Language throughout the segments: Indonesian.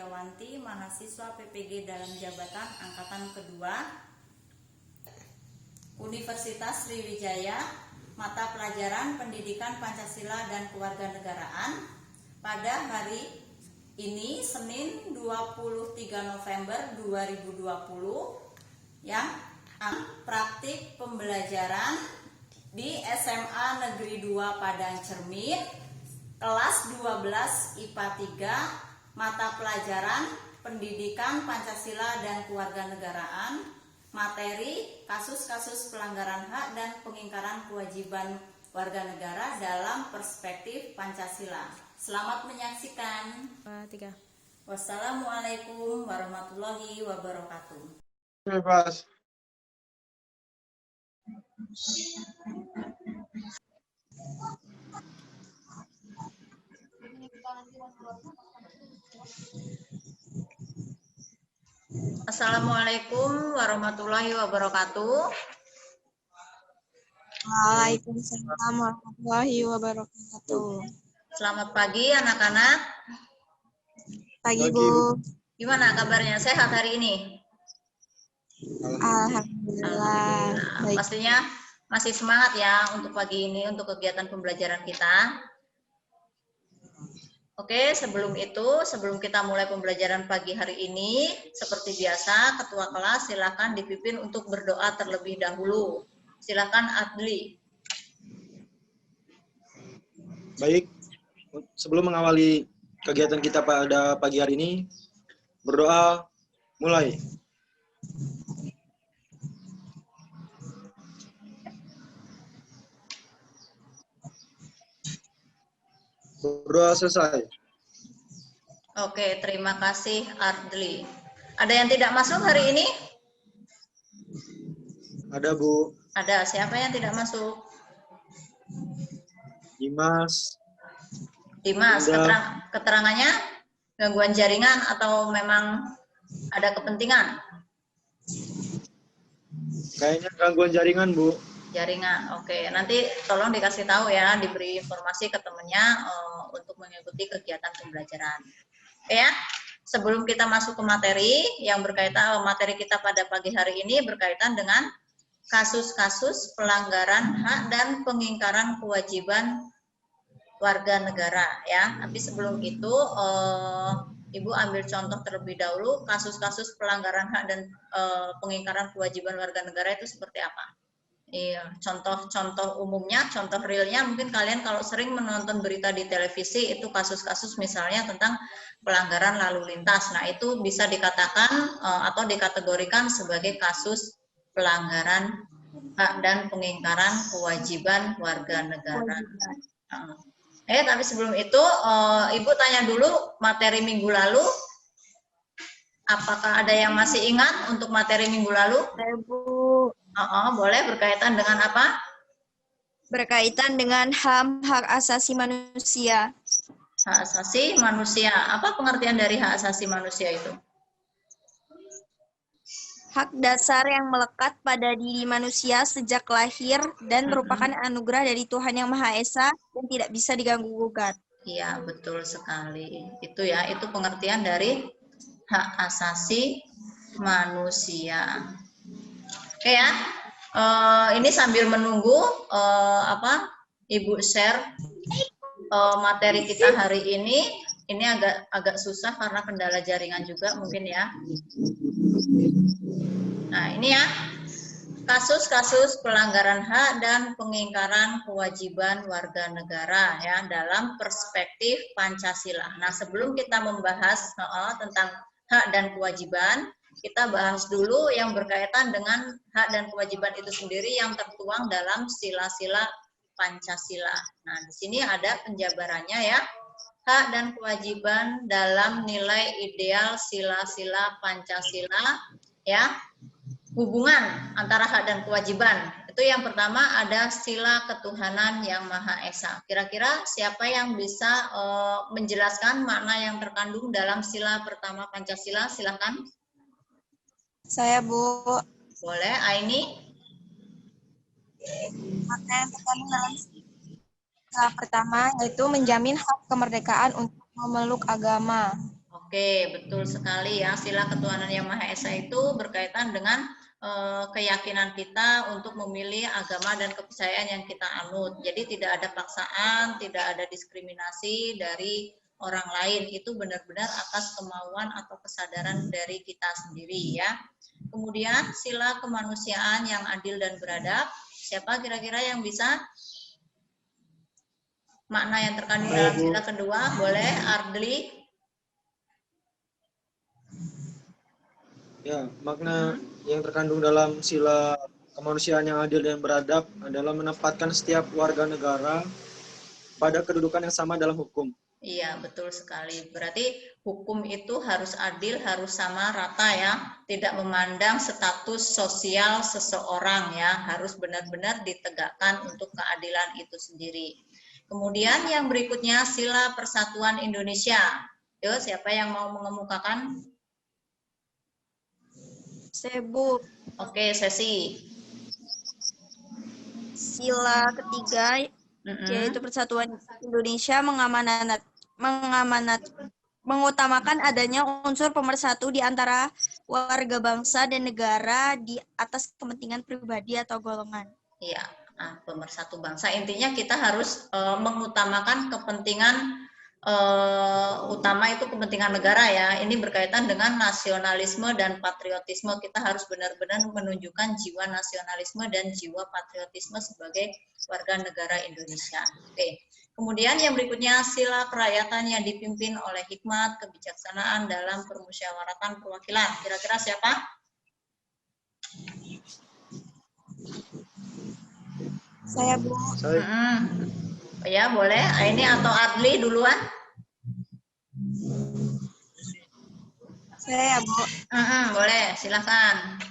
Widiawanti, mahasiswa PPG dalam jabatan angkatan kedua, Universitas Sriwijaya, mata pelajaran Pendidikan Pancasila dan Kewarganegaraan, pada hari ini Senin 23 November 2020 yang praktik pembelajaran di SMA Negeri 2 Padang Cermin, kelas 12 IPA 3, mata pelajaran Pendidikan Pancasila dan Kewarganegaraan, materi kasus-kasus pelanggaran hak dan pengingkaran kewajiban warga negara dalam perspektif Pancasila. Selamat menyaksikan. Wassalamualaikum warahmatullahi wabarakatuh. Bebas. Assalamualaikum warahmatullahi wabarakatuh. Waalaikumsalam warahmatullahi wabarakatuh. Selamat pagi anak-anak. Pagi Bu. Gimana kabarnya? Sehat hari ini? Alhamdulillah. Baik. Pastinya masih semangat ya untuk pagi ini, untuk kegiatan pembelajaran kita. Oke, sebelum kita mulai pembelajaran pagi hari ini, seperti biasa, Ketua kelas silakan dipimpin untuk berdoa terlebih dahulu. Silakan Adli. Baik, sebelum mengawali kegiatan kita pada pagi hari ini, berdoa mulai. Berdoa selesai. Oke, terima kasih Adli. Ada yang tidak masuk hari ini? Ada Bu. Ada. Siapa yang tidak masuk? Dimas. Dimas, keterangannya gangguan jaringan atau memang ada kepentingan? Kayaknya gangguan jaringan Bu. Jaringan, oke. Nanti tolong dikasih tahu ya, diberi informasi ke temannya untuk mengikuti kegiatan pembelajaran. Ya, sebelum kita masuk ke materi yang berkaitan, materi kita pada pagi hari ini berkaitan dengan kasus-kasus pelanggaran hak dan pengingkaran kewajiban warga negara ya. Tapi sebelum itu Ibu ambil contoh terlebih dahulu kasus-kasus pelanggaran hak dan pengingkaran kewajiban warga negara itu seperti apa? Iya, contoh umumnya, contoh realnya mungkin kalian kalau sering menonton berita di televisi itu kasus-kasus misalnya tentang pelanggaran lalu lintas. Nah, itu bisa dikatakan atau dikategorikan sebagai kasus pelanggaran hak dan pengingkaran kewajiban warga negara. Tapi sebelum itu Ibu tanya dulu materi minggu lalu. Apakah ada yang masih ingat untuk materi minggu lalu? Bu. Boleh, berkaitan dengan apa? Berkaitan dengan HAM, hak asasi manusia. Hak asasi manusia. Apa pengertian dari hak asasi manusia itu? Hak dasar yang melekat pada diri manusia sejak lahir dan merupakan anugerah dari Tuhan Yang Maha Esa dan tidak bisa diganggu-gugat. Iya, betul sekali. Itu ya, itu pengertian dari hak asasi manusia. Oke ya, ini sambil menunggu Ibu share materi kita hari ini. Ini agak susah karena kendala jaringan juga mungkin ya. Nah ini ya, kasus-kasus pelanggaran hak dan pengingkaran kewajiban warga negara ya dalam perspektif Pancasila. Nah sebelum kita membahas tentang hak dan kewajiban, kita bahas dulu yang berkaitan dengan hak dan kewajiban itu sendiri yang tertuang dalam sila-sila Pancasila. Nah, di sini ada penjabarannya ya. Hak dan kewajiban dalam nilai ideal sila-sila Pancasila ya. Hubungan antara hak dan kewajiban. Itu yang pertama ada sila ketuhanan yang Maha Esa. Kira-kira siapa yang bisa menjelaskan makna yang terkandung dalam sila pertama Pancasila? Silakan. Saya Bu. Boleh, Aini. Makna yang terkandung dalam sila pertama yaitu menjamin hak kemerdekaan untuk memeluk agama. Oke, betul sekali ya. Sila ketuhanan yang Maha Esa itu berkaitan dengan keyakinan kita untuk memilih agama dan kepercayaan yang kita anut. Jadi tidak ada paksaan, tidak ada diskriminasi dari orang lain. Itu benar-benar atas kemauan atau kesadaran dari kita sendiri ya. Kemudian sila kemanusiaan yang adil dan beradab. Siapa kira-kira yang bisa? Makna yang terkandung Saya, dalam Bu. sila kedua, boleh Ardli? Ya, makna yang terkandung dalam sila kemanusiaan yang adil dan beradab adalah menempatkan setiap warga negara pada kedudukan yang sama dalam hukum. Iya, betul sekali. Berarti hukum itu harus adil, harus sama rata ya. Tidak memandang status sosial seseorang ya. Harus benar-benar ditegakkan untuk keadilan itu sendiri. Kemudian yang berikutnya sila persatuan Indonesia. Yo, siapa yang mau mengemukakan? Saya, Bu. Oke, Sesi. Sila ketiga, yaitu Persatuan Indonesia mengutamakan adanya unsur pemersatu di antara warga bangsa dan negara di atas kepentingan pribadi atau golongan. Iya, pemersatu bangsa. Intinya kita harus mengutamakan kepentingan utama itu kepentingan negara ya. Ini berkaitan dengan nasionalisme dan patriotisme. Kita harus benar-benar menunjukkan jiwa nasionalisme dan jiwa patriotisme sebagai warga negara Indonesia. Oke. Kemudian yang berikutnya sila kerakyatan yang dipimpin oleh hikmat, kebijaksanaan dalam permusyawaratan perwakilan. Kira-kira siapa? Saya, Bu. Ya, boleh. Ini atau Adli duluan? Saya, Bu. Boleh, silakan.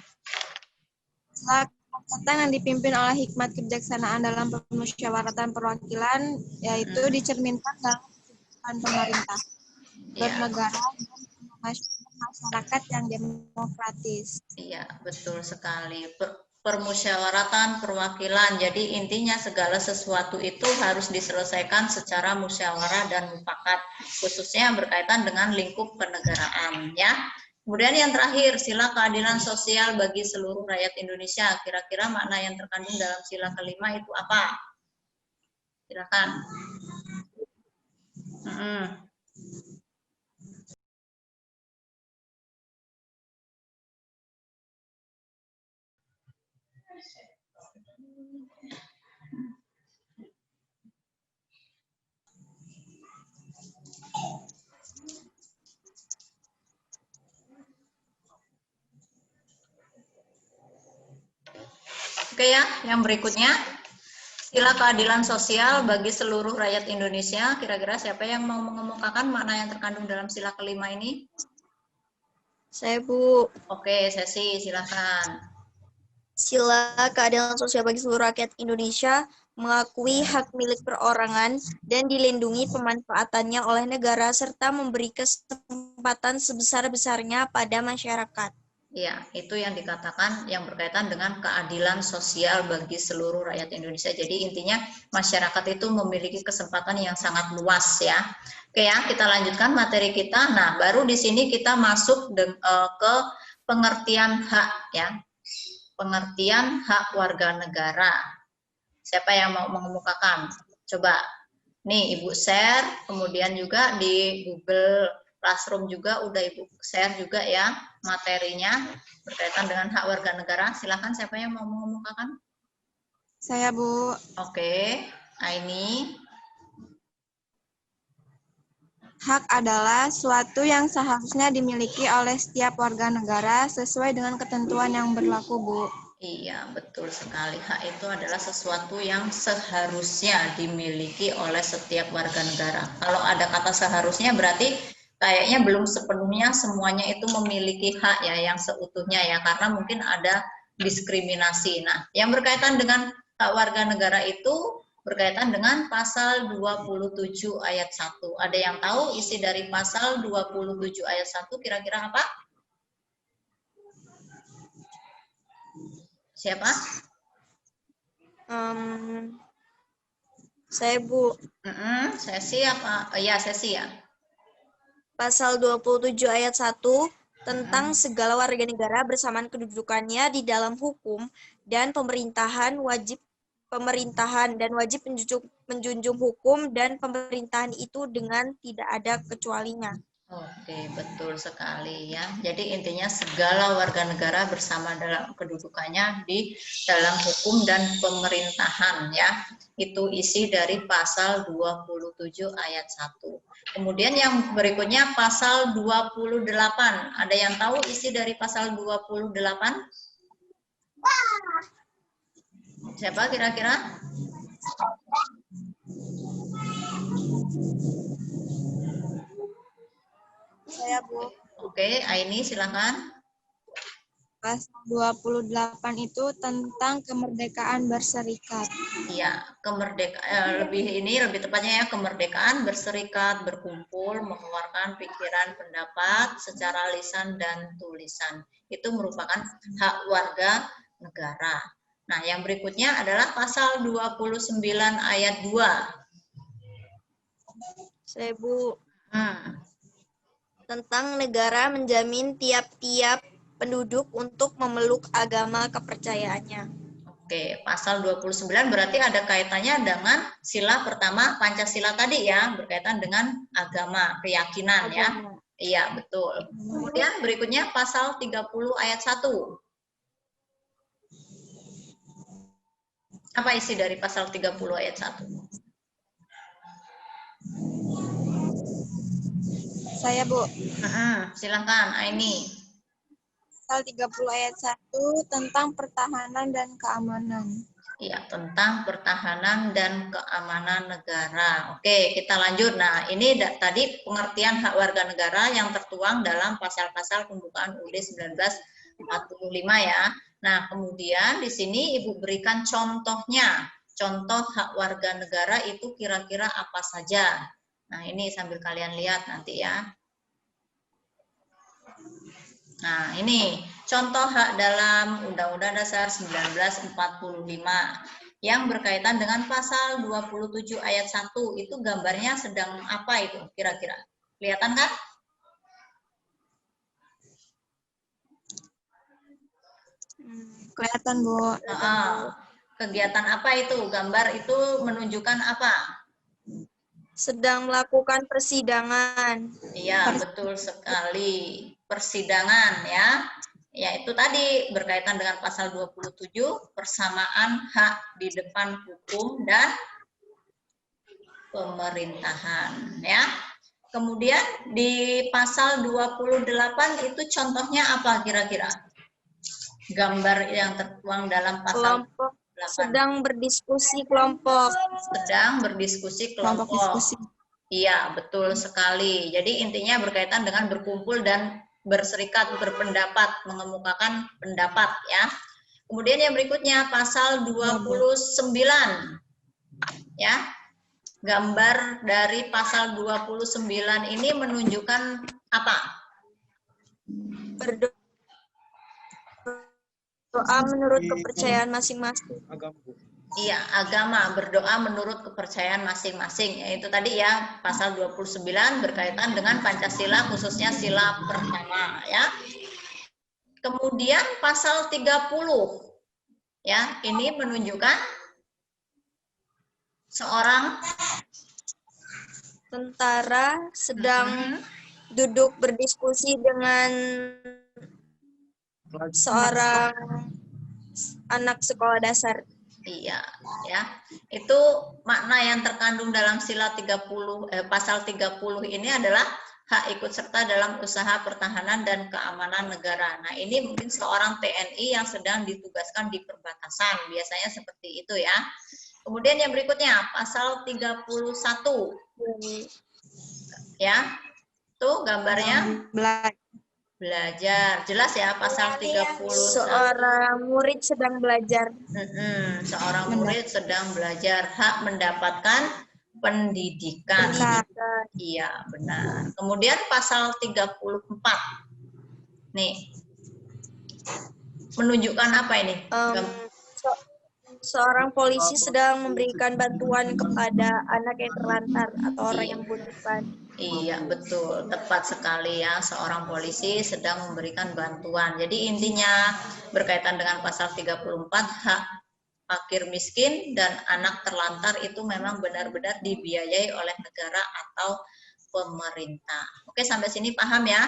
Kekuatan yang dipimpin oleh hikmat kebijaksanaan dalam permusyawaratan perwakilan yaitu dicerminkan dalam kebijakan pemerintah, bernegara, dan masyarakat yang demokratis. Iya, betul sekali. Permusyawaratan perwakilan. Jadi intinya segala sesuatu itu harus diselesaikan secara musyawarah dan mufakat, khususnya berkaitan dengan lingkup kenegaraan ya. Kemudian yang terakhir, sila keadilan sosial bagi seluruh rakyat Indonesia. Kira-kira makna yang terkandung dalam sila kelima itu apa? Silakan. Oke ya, yang berikutnya sila keadilan sosial bagi seluruh rakyat Indonesia. Kira-kira siapa yang mau mengemukakan makna yang terkandung dalam sila kelima ini? Saya, Bu. Oke, Sesi, silakan. Sila keadilan sosial bagi seluruh rakyat Indonesia mengakui hak milik perorangan dan dilindungi pemanfaatannya oleh negara serta memberi kesempatan sebesar-besarnya pada masyarakat. Ya, itu yang dikatakan yang berkaitan dengan keadilan sosial bagi seluruh rakyat Indonesia. Jadi intinya masyarakat itu memiliki kesempatan yang sangat luas ya. Oke ya, kita lanjutkan materi kita. Nah, baru di sini kita masuk ke pengertian hak ya. Pengertian hak warga negara. Siapa yang mau mengemukakan? Coba. Nih, Ibu share, kemudian juga di Google Classroom juga udah Ibu share juga ya materinya berkaitan dengan hak warga negara. Silakan siapa yang mau mengemukakan? Saya, Bu. Oke, Aini. Hak adalah suatu yang seharusnya dimiliki oleh setiap warga negara sesuai dengan ketentuan yang berlaku, Bu. Iya, betul sekali. Hak itu adalah sesuatu yang seharusnya dimiliki oleh setiap warga negara. Kalau ada kata seharusnya berarti kayaknya belum sepenuhnya semuanya itu memiliki hak ya yang seutuhnya ya, karena mungkin ada diskriminasi. Nah, yang berkaitan dengan hak warga negara itu berkaitan dengan pasal 27 ayat 1. Ada yang tahu isi dari pasal 27 ayat 1 kira-kira apa? Siapa? Saya, Bu. Sesi apa? Ya, Sesi ya. Pasal 27 ayat 1 tentang segala warga negara bersamaan kedudukannya di dalam hukum dan pemerintahan dan wajib menjunjung hukum dan pemerintahan itu dengan tidak ada kecualinya. Oke, betul sekali ya. Jadi intinya segala warga negara bersama dalam kedudukannya di dalam hukum dan pemerintahan ya. Itu isi dari pasal 27 ayat 1. Kemudian yang berikutnya pasal 28. Ada yang tahu isi dari pasal 28? Siapa kira-kira? Saya, Bu. Oke, Aini silakan. Pasal 28 itu tentang kemerdekaan berserikat. Iya, lebih tepatnya ya, kemerdekaan berserikat, berkumpul, mengeluarkan pikiran, pendapat secara lisan dan tulisan. Itu merupakan hak warga negara. Nah, yang berikutnya adalah pasal 29 ayat 2. Saya, Bu. Tentang negara menjamin tiap-tiap penduduk untuk memeluk agama kepercayaannya. Oke, pasal 29 berarti ada kaitannya dengan sila pertama Pancasila tadi ya, berkaitan dengan agama, keyakinan ya. Iya, betul. Kemudian berikutnya pasal 30 ayat 1. Apa isi dari pasal 30 ayat 1? Saya, Bu. Silahkan, Aini. Pasal 30 ayat 1 tentang pertahanan dan keamanan. Iya, tentang pertahanan dan keamanan negara. Oke, kita lanjut. Nah, ini tadi pengertian hak warga negara yang tertuang dalam pasal-pasal pembukaan UUD 1945 ya. Nah, kemudian di sini Ibu berikan contohnya. Contoh hak warga negara itu kira-kira apa saja. Nah, ini sambil kalian lihat nanti ya. Nah, ini contoh hak dalam Undang-Undang Dasar 1945 yang berkaitan dengan pasal 27 ayat 1. Itu gambarnya sedang apa itu kira-kira? Kelihatan kan? Kelihatan, Bu. Kegiatan apa itu? Gambar itu menunjukkan apa? Sedang melakukan persidangan. Iya, betul sekali. Persidangan ya. Ya, itu tadi berkaitan dengan pasal 27, persamaan hak di depan hukum dan pemerintahan ya. Kemudian di pasal 28 itu contohnya apa kira-kira? Gambar yang tertuang dalam pasal Kelompok 8. sedang berdiskusi kelompok. Sedang berdiskusi kelompok. Iya, betul sekali. Jadi intinya berkaitan dengan berkumpul dan berserikat, berpendapat, mengemukakan pendapat ya. Kemudian yang berikutnya pasal 29. Ya. Gambar dari pasal 29 ini menunjukkan apa? Berdoa menurut kepercayaan masing-masing. Iya, agama, berdoa menurut kepercayaan masing-masing. Yaitu tadi ya, pasal 29 berkaitan dengan Pancasila, khususnya sila pertama ya. Kemudian pasal 30 ya, ini menunjukkan seorang tentara sedang duduk berdiskusi dengan seorang anak sekolah dasar. Iya, ya. Itu makna yang terkandung dalam sila pasal 30 ini adalah hak ikut serta dalam usaha pertahanan dan keamanan negara. Nah, ini mungkin seorang TNI yang sedang ditugaskan di perbatasan, biasanya seperti itu ya. Kemudian yang berikutnya, pasal 31. Ya, tuh gambarnya. Belajar, jelas ya pasal 31. Seorang murid sedang belajar. Seorang murid sedang belajar, hak mendapatkan pendidikan. Iya, benar. Kemudian pasal 34. Nih. Menunjukkan apa ini? Seorang polisi sedang memberikan bantuan kepada anak yang terlantar atau orang yang membutuhkan. Iya, betul. Tepat sekali ya. Seorang polisi sedang memberikan bantuan. Jadi intinya berkaitan dengan pasal 34, hak fakir miskin dan anak terlantar itu memang benar-benar dibiayai oleh negara atau pemerintah. Oke, sampai sini paham ya?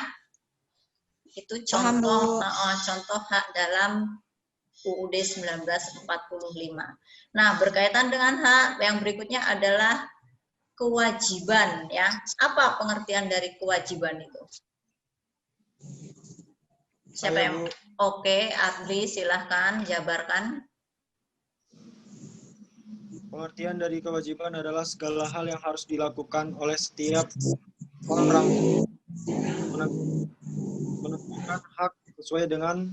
Itu Paham, contoh Bu. contoh hak dalam UUD 1945. Nah, berkaitan dengan hak yang berikutnya adalah kewajiban ya. Apa pengertian dari kewajiban itu? Siapa Saya, yang Bu. Oke, Adli silahkan jabarkan. Pengertian dari kewajiban adalah segala hal yang harus dilakukan oleh setiap orang menentukan hak sesuai dengan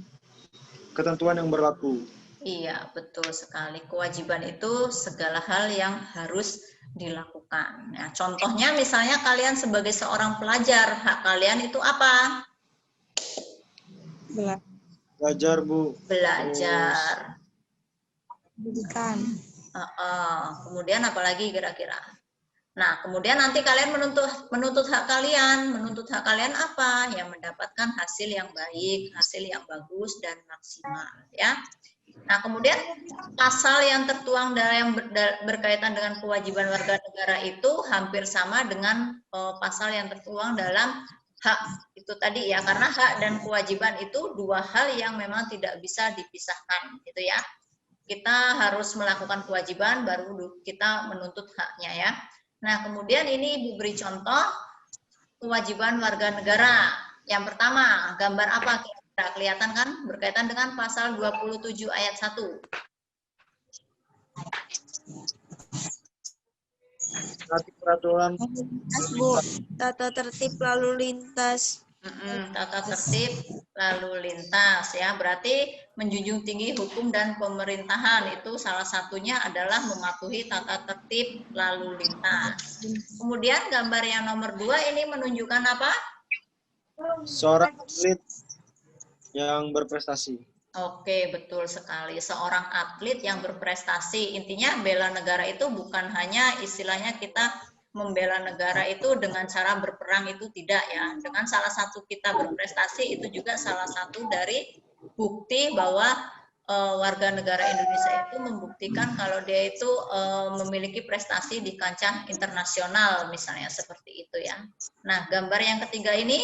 ketentuan yang berlaku. Iya, betul sekali. Kewajiban itu segala hal yang harus dilakukan. Nah, contohnya misalnya kalian sebagai seorang pelajar, hak kalian itu apa? Belajar, Bu. Belajar. Pendidikan. Kemudian apalagi kira-kira? Nah, kemudian nanti kalian menuntut hak kalian. Menuntut hak kalian apa? Yang mendapatkan hasil yang baik, hasil yang bagus dan maksimal, ya. Nah, kemudian pasal yang tertuang dalam berkaitan dengan kewajiban warga negara itu hampir sama dengan pasal yang tertuang dalam hak itu tadi ya, karena hak dan kewajiban itu dua hal yang memang tidak bisa dipisahkan, gitu ya. Kita harus melakukan kewajiban, baru kita menuntut haknya ya. Nah, kemudian ini Ibu beri contoh kewajiban warga negara. Yang pertama, gambar apa kira-kira? Kelihatan kan? Berkaitan dengan pasal 27 ayat 1. Peraturan Bu. Tata tertib lalu lintas. Tata tertib lalu lintas ya, berarti menjunjung tinggi hukum dan pemerintahan, itu salah satunya adalah mematuhi tata tertib lalu lintas. Kemudian gambar yang nomor 2 ini menunjukkan apa? seorang atlet yang berprestasi. Oke, betul sekali. Seorang atlet yang berprestasi. Intinya bela negara itu bukan hanya istilahnya kita membela negara itu dengan cara berperang, itu tidak ya. Dengan salah satu kita berprestasi itu juga salah satu dari bukti bahwa warga negara Indonesia itu membuktikan kalau dia itu memiliki prestasi di kancah internasional misalnya, seperti itu ya. Nah, gambar yang ketiga ini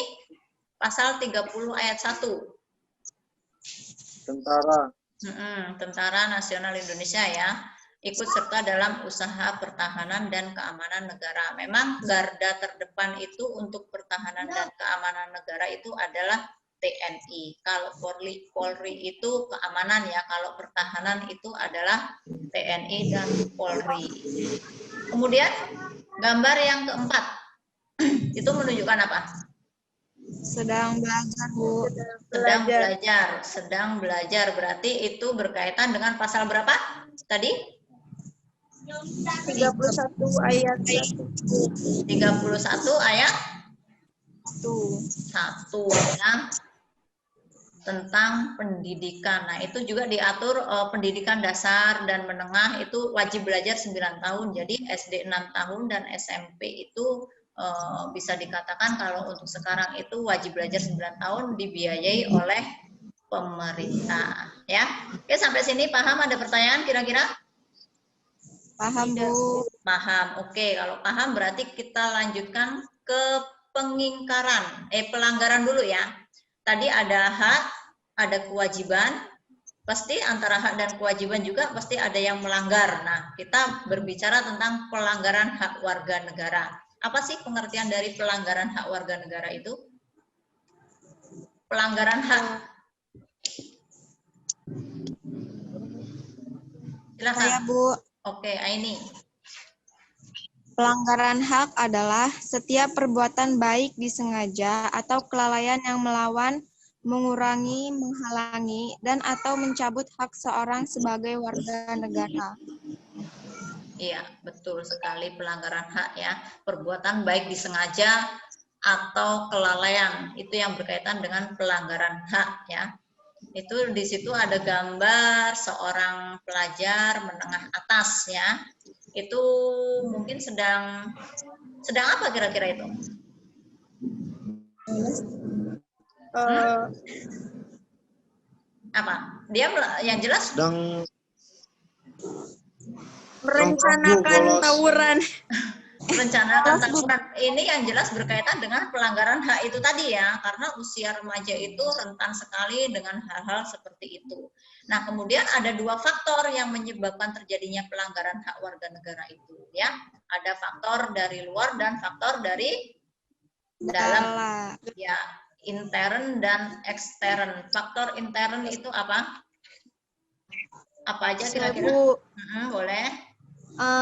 pasal 30 ayat 1. Tentara Nasional Indonesia ya, ikut serta dalam usaha pertahanan dan keamanan negara. Memang garda terdepan itu untuk pertahanan dan keamanan negara itu adalah TNI. Kalau Polri itu keamanan ya, kalau pertahanan itu adalah TNI dan Polri. Kemudian gambar yang keempat itu menunjukkan apa? Sedang belajar, Bu. Sedang belajar. Berarti itu berkaitan dengan pasal berapa tadi? 31 ayat 1. 31 ayat 1 ya, tentang pendidikan. Nah, itu juga diatur pendidikan dasar dan menengah itu wajib belajar 9 tahun. Jadi SD 6 tahun dan SMP itu bisa dikatakan kalau untuk sekarang itu wajib belajar 9 tahun dibiayai oleh pemerintah ya. Oke, sampai sini paham? Ada pertanyaan kira-kira? Paham, Bu. Paham. Oke, kalau paham berarti kita lanjutkan ke pelanggaran dulu ya. Tadi ada hak, ada kewajiban. Pasti antara hak dan kewajiban juga pasti ada yang melanggar. Nah, kita berbicara tentang pelanggaran hak warga negara. Apa sih pengertian dari pelanggaran hak warga negara itu? Pelanggaran hak. Silakan. Saya, Bu. Oke, Aini. Pelanggaran hak adalah setiap perbuatan baik disengaja atau kelalaian yang melawan, mengurangi, menghalangi, dan atau mencabut hak seorang sebagai warga negara. Iya, betul sekali, pelanggaran hak ya. Perbuatan baik disengaja atau kelalaian, itu yang berkaitan dengan pelanggaran hak ya. Itu di situ ada gambar seorang pelajar menengah atas ya. Itu mungkin sedang apa kira-kira itu? Apa? Dia yang jelas Sedang Merencanakan bolos. tawuran. rencanakan tawuran. Ini yang jelas berkaitan dengan pelanggaran hak itu tadi ya, karena usia remaja itu rentan sekali dengan hal-hal seperti itu. Nah, kemudian ada dua faktor yang menyebabkan terjadinya pelanggaran hak warga negara itu ya. Ada faktor dari luar dan faktor dari dalam ya, intern dan ekstern. Faktor intern itu apa? Apa aja kira-kira? Boleh.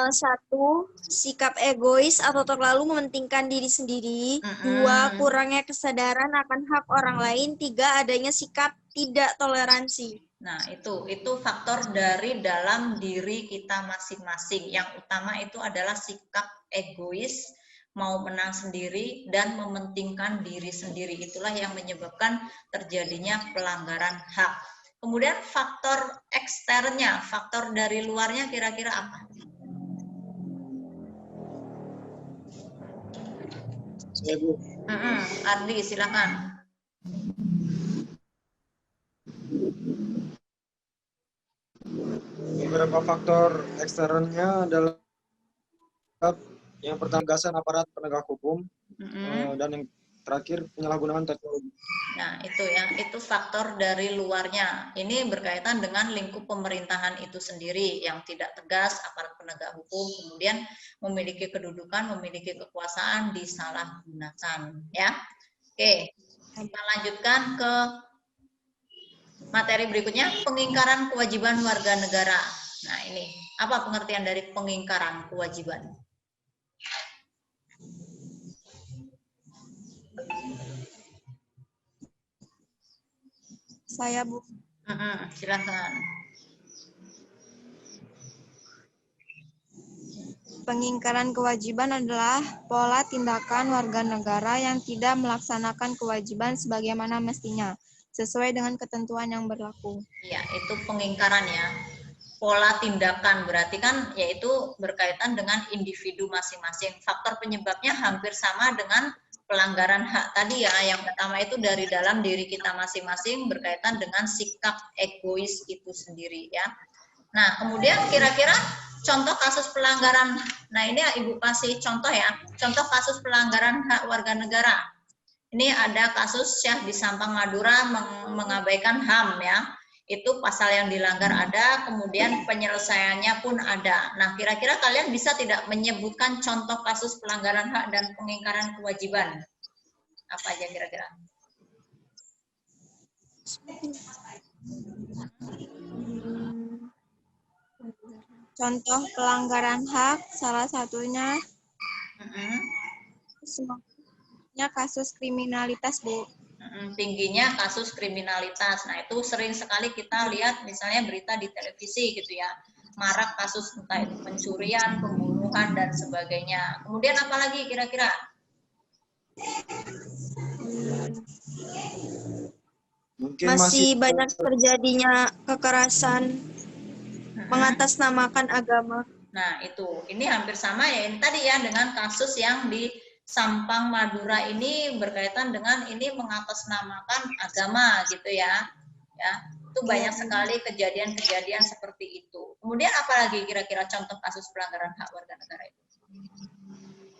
Satu, sikap egois atau terlalu mementingkan diri sendiri. Dua, kurangnya kesadaran akan hak orang lain. Tiga, adanya sikap tidak toleransi. Nah, itu faktor dari dalam diri kita masing-masing. Yang utama itu adalah sikap egois, mau menang sendiri, dan mementingkan diri sendiri. Itulah yang menyebabkan terjadinya pelanggaran hak. Kemudian faktor eksternnya, faktor dari luarnya kira-kira apa? Saya, Bu. Ardi, silakan. Beberapa faktor eksternnya adalah yang pertama gagasan aparat penegak hukum, dan yang terakhir penyalahgunaan teknologi. Nah, itu ya, itu faktor dari luarnya. Ini berkaitan dengan lingkup pemerintahan itu sendiri yang tidak tegas, aparat penegak hukum, kemudian memiliki kedudukan, memiliki kekuasaan, disalahgunakan. Ya, oke. Kita lanjutkan ke materi berikutnya, pengingkaran kewajiban warga negara. Nah, ini apa pengertian dari pengingkaran kewajiban? Saya, Bu. Silakan. Pengingkaran kewajiban adalah pola tindakan warga negara yang tidak melaksanakan kewajiban sebagaimana mestinya, sesuai dengan ketentuan yang berlaku. Iya, itu pengingkaran ya. Pola tindakan berarti kan yaitu berkaitan dengan individu masing-masing. Faktor penyebabnya hampir sama dengan pelanggaran hak tadi ya. Yang pertama itu dari dalam diri kita masing-masing berkaitan dengan sikap egois itu sendiri ya. Nah, kemudian kira-kira contoh kasus pelanggaran, nah ini ya, Ibu kasih contoh ya, contoh kasus pelanggaran hak warga negara. Ini ada kasus Syah di Sampang Madura mengabaikan HAM ya. Itu pasal yang dilanggar ada, kemudian penyelesaiannya pun ada. Nah, kira-kira kalian bisa tidak menyebutkan contoh kasus pelanggaran hak dan pengingkaran kewajiban? Apa aja kira-kira? Contoh pelanggaran hak, salah satunya kasus kriminalitas, Bu. Tingginya kasus kriminalitas. Nah, itu sering sekali kita lihat misalnya berita di televisi gitu ya. Marak kasus entah itu pencurian, pembunuhan, dan sebagainya. Kemudian apa lagi kira-kira? Mungkin masih banyak terjadinya kekerasan, mengatasnamakan agama. Nah, itu. Ini hampir sama ya. Ini tadi ya dengan kasus yang di Sampang Madura ini berkaitan dengan ini mengatasnamakan agama gitu ya. Ya, itu banyak sekali kejadian-kejadian seperti itu. Kemudian apalagi kira-kira contoh kasus pelanggaran hak warga negara itu?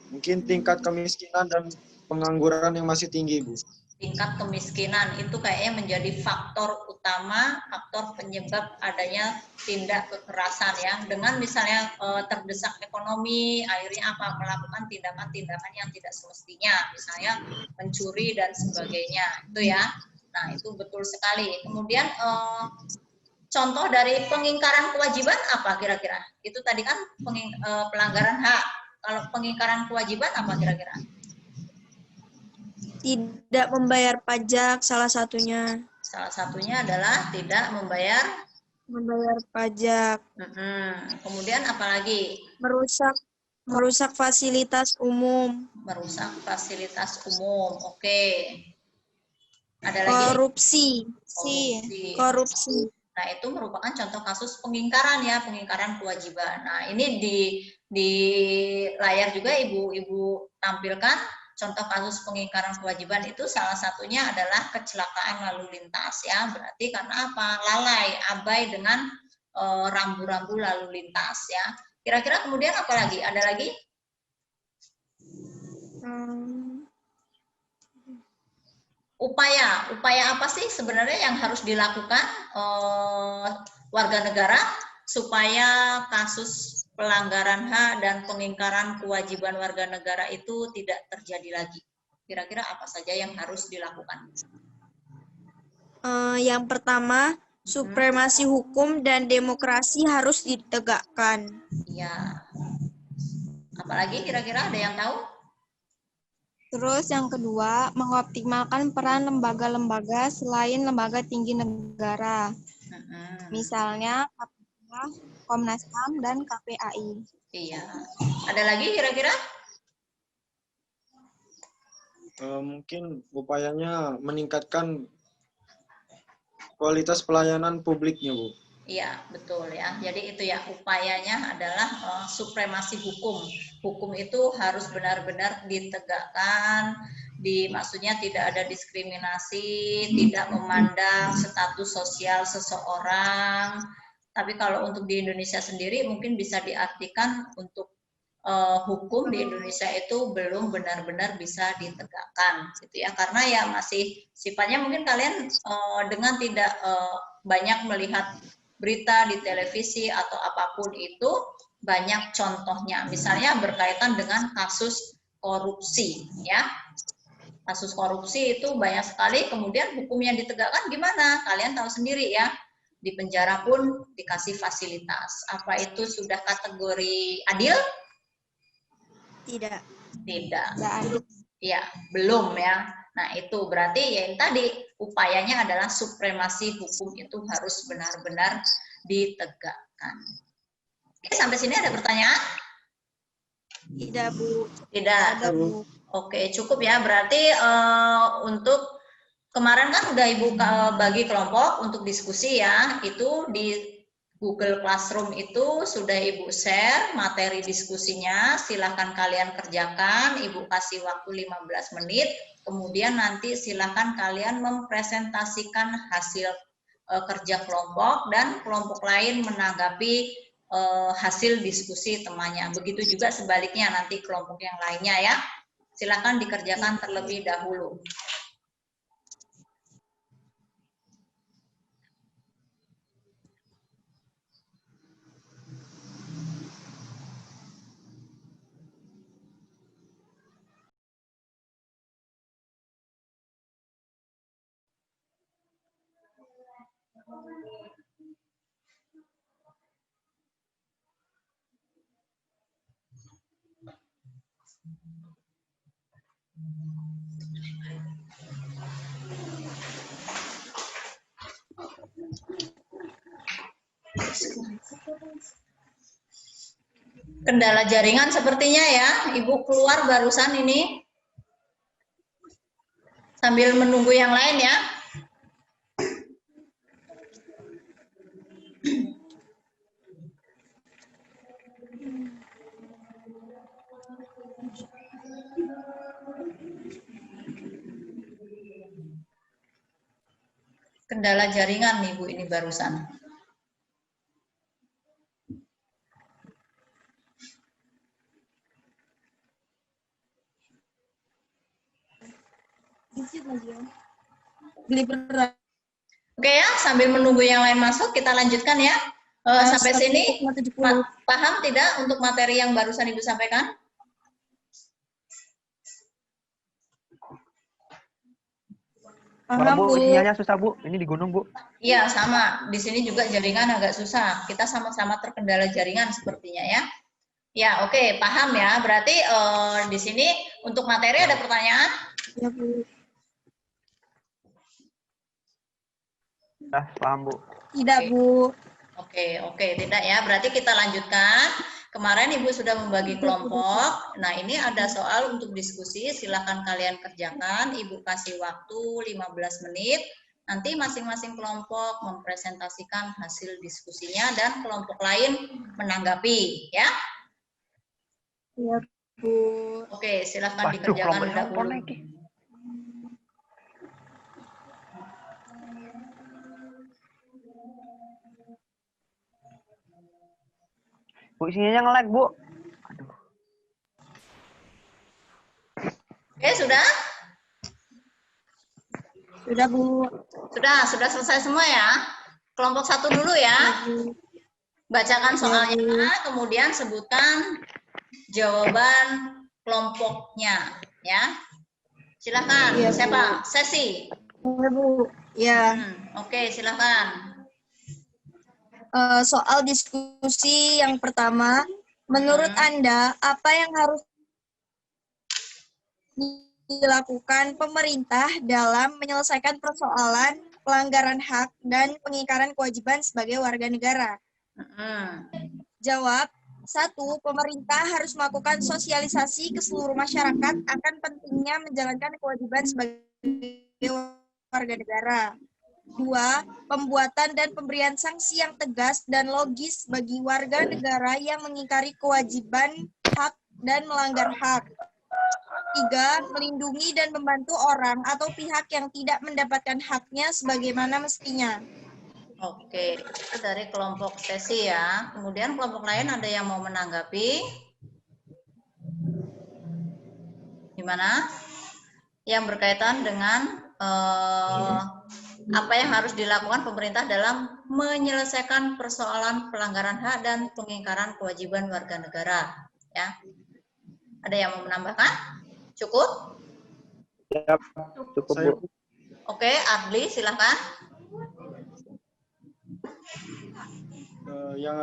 Mungkin tingkat kemiskinan dan pengangguran yang masih tinggi, Bu. Tingkat kemiskinan itu kayaknya menjadi faktor utama, faktor penyebab adanya tindak kekerasan ya. Dengan misalnya terdesak ekonomi, akhirnya apa? Melakukan tindakan-tindakan yang tidak semestinya, misalnya mencuri dan sebagainya. Itu ya. Nah, itu betul sekali. Kemudian contoh dari pengingkaran kewajiban apa kira-kira? Itu tadi kan pelanggaran hak. Kalau pengingkaran kewajiban apa kira-kira? Tidak membayar pajak salah satunya. Salah satunya adalah tidak membayar pajak. Kemudian apalagi? Merusak fasilitas umum. Merusak fasilitas umum. Oke. Ada lagi? Korupsi. Korupsi. Nah, itu merupakan contoh kasus pengingkaran ya, pengingkaran kewajiban. Nah, ini di layar juga Ibu tampilkan contoh kasus pengingkaran kewajiban itu salah satunya adalah kecelakaan lalu lintas ya. Berarti karena apa? Lalai, abai dengan rambu-rambu lalu lintas ya. Kira-kira kemudian apa lagi? Ada lagi? Upaya apa sih sebenarnya yang harus dilakukan warga negara supaya kasus pelanggaran HAK dan pengingkaran kewajiban warga negara itu tidak terjadi lagi? Kira-kira apa saja yang harus dilakukan? Yang pertama, supremasi hukum dan demokrasi harus ditegakkan. Iya. Apalagi kira-kira ada yang tahu? Terus yang kedua, mengoptimalkan peran lembaga-lembaga selain lembaga tinggi negara. Misalnya KPK, Komnas HAM, dan KPAI. Iya. Ada lagi kira-kira? Mungkin upayanya meningkatkan kualitas pelayanan publiknya, Bu. Iya, betul ya. Jadi itu ya, upayanya adalah supremasi hukum. Hukum itu harus benar-benar ditegakkan, maksudnya tidak ada diskriminasi, tidak memandang status sosial seseorang. Tapi kalau untuk di Indonesia sendiri mungkin bisa diartikan untuk hukum di Indonesia itu belum benar-benar bisa ditegakkan, gitu ya. Karena ya masih sifatnya mungkin kalian dengan tidak banyak melihat berita di televisi atau apapun itu banyak contohnya, misalnya berkaitan dengan kasus korupsi ya, kasus korupsi itu banyak sekali, kemudian hukum yang ditegakkan gimana, kalian tahu sendiri ya, di penjara pun dikasih fasilitas. Apa itu sudah kategori adil? Tidak. Ya, belum ya. Nah, itu berarti yang tadi upayanya adalah supremasi hukum itu harus benar-benar ditegakkan. Oke, sampai sini ada pertanyaan? Tidak, Bu. Tidak. Ada, Bu. Oke, cukup ya. Berarti untuk kemarin kan udah Ibu bagi kelompok untuk diskusi ya. Itu di Google Classroom itu sudah Ibu share materi diskusinya, silahkan kalian kerjakan, Ibu kasih waktu 15 menit, kemudian nanti silahkan kalian mempresentasikan hasil kerja kelompok dan kelompok lain menanggapi hasil diskusi temannya. Begitu juga sebaliknya nanti kelompok yang lainnya ya, silahkan dikerjakan terlebih dahulu. Kendala jaringan sepertinya ya, Ibu keluar barusan ini. Sambil menunggu yang lain ya. Kendala jaringan nih Bu ini barusan. Oke ya, sambil menunggu yang lain masuk, kita lanjutkan ya. Sampai sini paham tidak untuk materi yang barusan Ibu sampaikan? Paham, Bu. Sinyalnya susah, Bu. Ini di gunung, Bu. Iya, sama. Di sini juga jaringan agak susah. Kita sama-sama terkendala jaringan sepertinya ya. Ya, oke, paham ya. Berarti di sini untuk materi ada pertanyaan? Ya, Bu. Paham, Bu. Tidak, Bu. Oke, tidak ya. Berarti kita lanjutkan. Kemarin Ibu sudah membagi kelompok. Nah, ini ada soal untuk diskusi. Silakan kalian kerjakan. Ibu kasih waktu 15 menit. Nanti masing-masing kelompok mempresentasikan hasil diskusinya dan kelompok lain menanggapi, ya. Iya, Bu. Oke, silakan Waduh, dikerjakan kelompoknya apa dahulu. lagi? Bu, isinya nge-lag, Bu. Aduh. Oke, sudah? Sudah, Bu. Sudah selesai semua ya. Kelompok satu dulu ya. Bacakan soalnya, kemudian sebutkan jawaban kelompoknya, ya. Silakan. Iya, Bu. Siapa? Sesi. Iya, Bu. Ya. Oke, silakan. Soal diskusi yang pertama, menurut Anda apa yang harus dilakukan pemerintah dalam menyelesaikan persoalan pelanggaran hak dan pengingkaran kewajiban sebagai warga negara? Jawab, 1. Pemerintah harus melakukan sosialisasi ke seluruh masyarakat akan pentingnya menjalankan kewajiban sebagai warga negara. 2. Pembuatan dan pemberian sanksi yang tegas dan logis bagi warga negara yang mengingkari kewajiban hak dan melanggar hak. 3. Melindungi dan membantu orang atau pihak yang tidak mendapatkan haknya sebagaimana mestinya. Oke, itu dari kelompok sesi ya. Kemudian kelompok lain ada yang mau menanggapi? Gimana? Yang berkaitan dengan apa yang harus dilakukan pemerintah dalam menyelesaikan persoalan pelanggaran hak dan pengingkaran kewajiban warga negara. Ya, ada yang mau menambahkan? Cukup? Siap, cukup, Bu. Oke, Adli, silahkan. Yang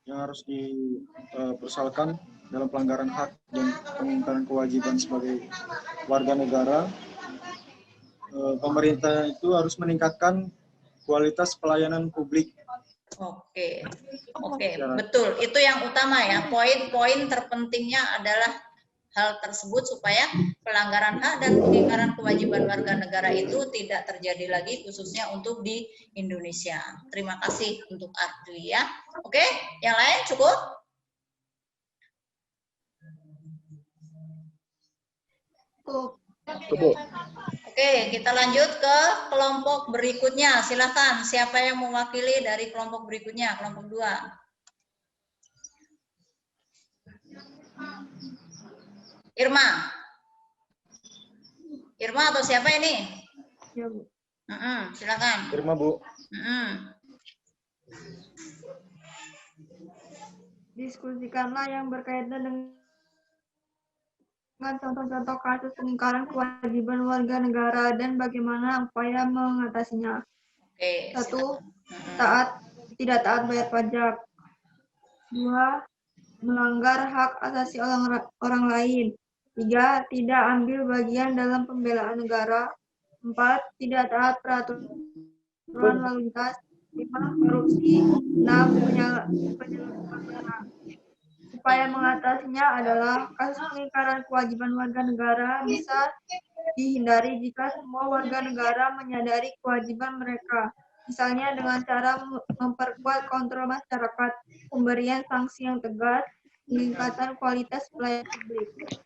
harus dipersoalkan dalam pelanggaran hak dan pengingkaran kewajiban sebagai warga negara, pemerintah itu harus meningkatkan kualitas pelayanan publik. Oke, betul. Itu yang utama ya. Poin-poin terpentingnya adalah hal tersebut supaya pelanggaran hak dan pengingkaran kewajiban warga negara itu tidak terjadi lagi, khususnya untuk di Indonesia. Terima kasih untuk Adli ya. Oke, yang lain cukup? Cukup. Oke, kita lanjut ke kelompok berikutnya. Silakan, siapa yang mewakili dari kelompok berikutnya, kelompok 2? Irma atau siapa ini? Ya, Bu. Silakan. Irma, Bu. Diskusikanlah yang berkaitan dengan contoh-contoh kasus pengingkaran kewajiban warga negara dan bagaimana upaya mengatasinya. Oke. 1. Tidak taat bayar pajak. 2. Melanggar hak asasi orang lain. 3. Tidak ambil bagian dalam pembelaan negara. 4. Tidak taat peraturan lalu lintas. 5. Korupsi. 6. Penyalahgunaan barang. Upaya mengatasinya adalah kasus pengingkaran kewajiban warga negara bisa dihindari jika semua warga negara menyadari kewajiban mereka. Misalnya dengan cara memperkuat kontrol masyarakat, pemberian sanksi yang tegas, peningkatan kualitas pelayanan publik.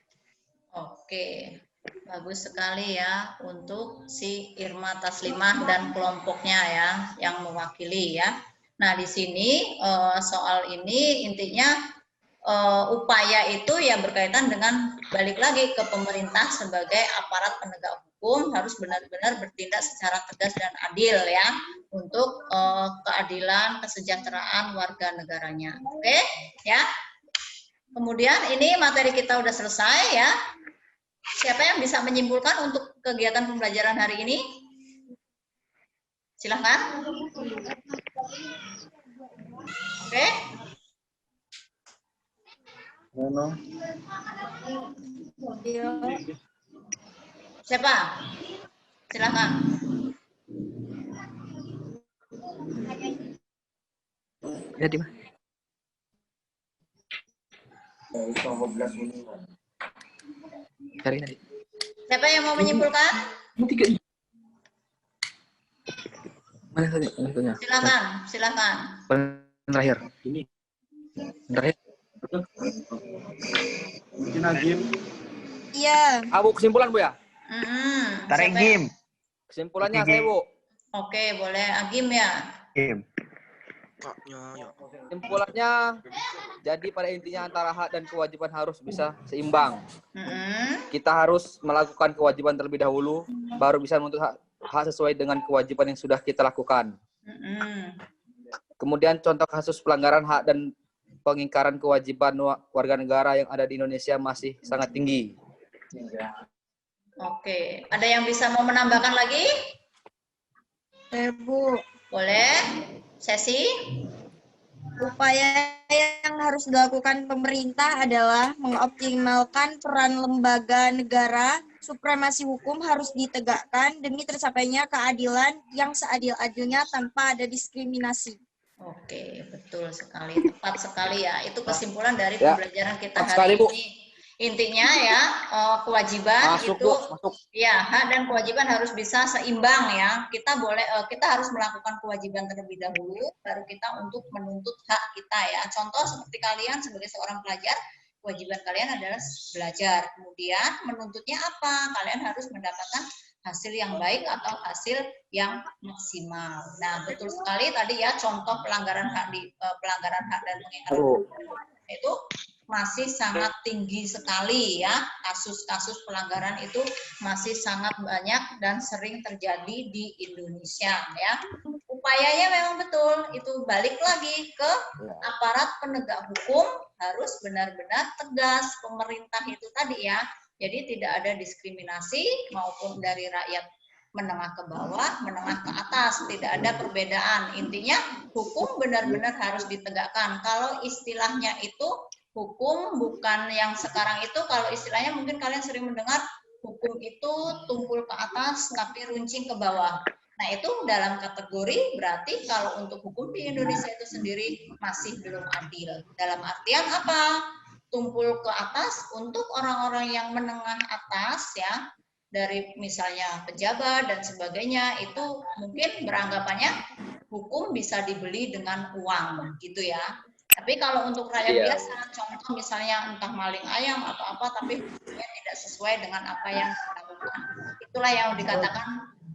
Oke, bagus sekali ya untuk si Irma Taslimah dan kelompoknya ya yang mewakili ya. Nah di sini soal ini intinya upaya itu yang berkaitan dengan balik lagi ke pemerintah sebagai aparat penegak hukum harus benar-benar bertindak secara tegas dan adil ya untuk keadilan kesejahteraan warga negaranya. Oke ya. Kemudian ini materi kita udah selesai ya. Siapa yang bisa menyimpulkan untuk kegiatan pembelajaran hari ini? Silahkan. Oke. Reno. Siapa? Silakan. Lihat di mana? Cari nanti. Siapa yang mau menyimpulkan? Mana tadi? Mana? Silakan, silakan. Terakhir. Ini Terakhir. mungkin Agim. Iya. Bu, kesimpulan Bu ya? Tarik Siapa game. Kesimpulannya Oke, saya Bu. Oke, boleh Agim ya. Game. Kesimpulannya, jadi pada intinya antara hak dan kewajiban harus bisa seimbang. Kita harus melakukan kewajiban terlebih dahulu, baru bisa menuntut hak sesuai dengan kewajiban yang sudah kita lakukan. Kemudian contoh kasus pelanggaran hak dan pengingkaran kewajiban warga negara yang ada di Indonesia masih sangat tinggi. Oke, ada yang bisa mau menambahkan lagi? Bu, Boleh? Sesi? upaya yang harus dilakukan pemerintah adalah mengoptimalkan peran lembaga negara, supremasi hukum harus ditegakkan demi tercapainya keadilan yang seadil-adilnya tanpa ada diskriminasi. Oke, betul sekali. Tepat sekali ya. Itu kesimpulan dari Ya, pembelajaran kita tepat hari sekali, Bu. ini. Intinya ya, kewajiban Masuk itu Bu, masuk. ya, hak dan kewajiban harus bisa seimbang ya. Kita harus melakukan kewajiban terlebih dahulu, baru kita untuk menuntut hak kita ya. Contoh seperti kalian sebagai seorang pelajar, kewajiban kalian adalah belajar. Kemudian menuntutnya apa? Kalian harus mendapatkan hasil yang baik atau hasil yang maksimal. Nah, betul sekali tadi ya contoh pelanggaran hak dan pengingkaran itu masih sangat tinggi sekali ya, kasus-kasus pelanggaran itu masih sangat banyak dan sering terjadi di Indonesia ya. Upayanya memang betul, itu balik lagi ke aparat penegak hukum harus benar-benar tegas, pemerintah itu tadi ya. Jadi tidak ada diskriminasi maupun dari rakyat menengah ke bawah, menengah ke atas, tidak ada perbedaan. Intinya hukum benar-benar harus ditegakkan. Kalau istilahnya itu hukum bukan yang sekarang itu, kalau istilahnya mungkin kalian sering mendengar hukum itu tumpul ke atas tapi runcing ke bawah. Nah itu dalam kategori berarti kalau untuk hukum di Indonesia itu sendiri masih belum adil. Dalam artian apa? Tumpul ke atas untuk orang-orang yang menengah atas ya, dari misalnya pejabat dan sebagainya, itu mungkin beranggapannya hukum bisa dibeli dengan uang gitu ya. Tapi kalau untuk rakyat biasa, contoh misalnya entah maling ayam atau apa, tapi hukumnya tidak sesuai dengan apa yang dilakukan. Itulah yang dikatakan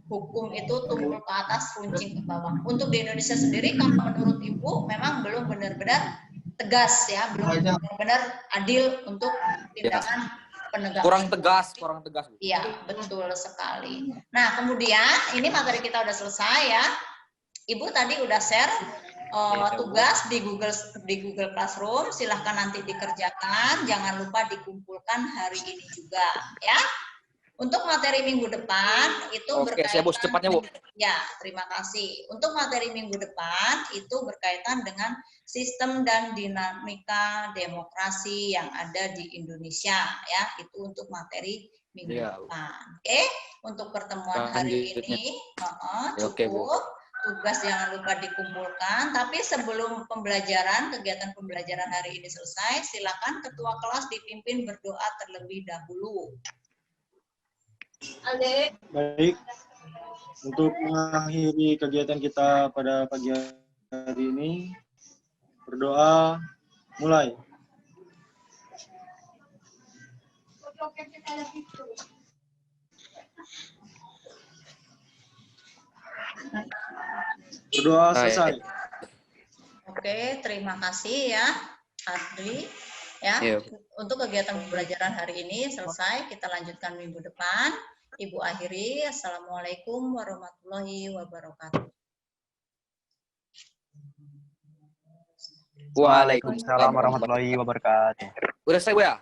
hukum itu tumpul ke atas, runcing ke bawah. Untuk di Indonesia sendiri, kalau menurut Ibu, memang belum benar-benar tegas ya, belum benar-benar adil untuk tindakan penegak. Kurang tegas. Iya, betul sekali. Nah, kemudian ini materi kita udah selesai ya. Ibu tadi udah share tugas di Google Classroom, silahkan nanti dikerjakan, jangan lupa dikumpulkan hari ini juga ya. Untuk materi minggu depan itu berkaitan. Oke, siap Bu, secepatnya Bu. Ya, terima kasih. Untuk materi minggu depan itu berkaitan dengan sistem dan dinamika demokrasi yang ada di Indonesia ya. Itu untuk materi minggu depan. Oke, untuk pertemuan hari ini cukup. Tugas jangan lupa dikumpulkan, tapi sebelum kegiatan pembelajaran hari ini selesai, silakan ketua kelas dipimpin berdoa terlebih dahulu. Baik, untuk mengakhiri kegiatan kita pada pagi hari ini, berdoa mulai. Berdoa selesai. Oke, terima kasih ya, Adri. Ya, untuk kegiatan pembelajaran hari ini selesai, kita lanjutkan minggu depan. Ibu akhiri, Assalamualaikum warahmatullahi wabarakatuh. Waalaikumsalam warahmatullahi wabarakatuh. Udah selesai Bu ya?